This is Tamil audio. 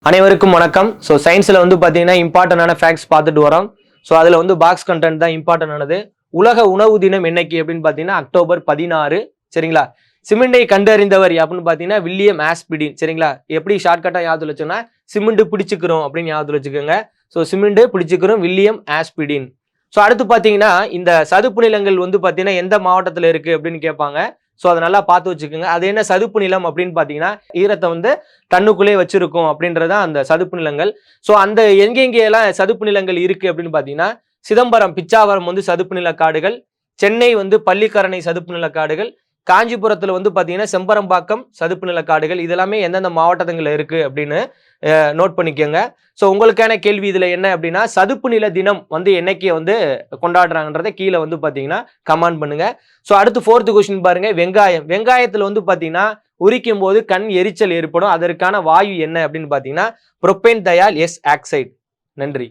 அனைவருக்கும் வணக்கம். ஸோ சயின்ஸில் வந்து பார்த்தீங்கன்னா இம்பார்ட்டண்டான ஃபேக்ட்ஸ் பார்த்துட்டு வரோம். ஸோ அதில் வந்து பாக்ஸ் கண்டென்ட் தான் இம்பார்ட்டன் ஆனது. உலக உணவு தினம் என்னைக்கு அப்படின்னு பார்த்தீங்கன்னா அக்டோபர் 16. சரிங்களா? சிமெண்டை கண்டறிந்தவர் அப்படின்னு பார்த்தீங்கன்னா வில்லியம் ஆஸ்பிடின். சரிங்களா? எப்படி ஷார்ட்கட்டாக ஞாபகத்தில் வச்சோன்னா சிமெண்ட் பிடிச்சிக்கிறோம் அப்படின்னு ஞாபகத்தில் வச்சுக்கோங்க. ஸோ சிமெண்ட் பிடிச்சிக்கிறோம் வில்லியம் ஆஸ்பிடின். ஸோ அடுத்து பார்த்தீங்கன்னா இந்த சதுப்பு நிலங்கள் வந்து பார்த்தீங்கன்னா எந்த மாவட்டத்தில் இருக்குது அப்படின்னு கேட்பாங்க. ஸோ அதை நல்லா பார்த்து வச்சுக்கோங்க. அது என்ன சதுப்பு நிலம் அப்படின்னு பார்த்தீங்கன்னா ஈரத்தை வந்து தண்ணுக்குள்ளே வச்சிருக்கும் அப்படின்றத அந்த சதுப்பு நிலங்கள். ஸோ அந்த எங்கெங்கெல்லாம் சதுப்பு நிலங்கள் இருக்கு அப்படின்னு பார்த்தீங்கன்னா சிதம்பரம் பிச்சாவரம் வந்து சதுப்பு நில காடுகள், சென்னை வந்து பள்ளிக்கரணை சதுப்பு நில காடுகள், காஞ்சிபுரத்தில் வந்து பார்த்தீங்கன்னா செம்பரம்பாக்கம் சதுப்பு நில காடுகள். இதெல்லாமே எந்தெந்த மாவட்டத்தில் இருக்கு அப்படின்னு நோட் பண்ணிக்கோங்க. ஸோ உங்களுக்கான கேள்வி இதில் என்ன அப்படின்னா சதுப்பு நில தினம் வந்து என்னைக்கு வந்து கொண்டாடுறாங்கன்றதை கீழே வந்து பார்த்தீங்கன்னா கமெண்ட் பண்ணுங்க. ஸோ அடுத்து 4th கொஸ்டின் பாருங்க. வெங்காயத்தில் வந்து பார்த்தீங்கன்னா உரிக்கும் போது கண் எரிச்சல் ஏற்படும். அதற்கான வாயு என்ன அப்படின்னு பார்த்தீங்கன்னா புரோப்பேன் தயால் எஸ் ஆக்சைடு. நன்றி.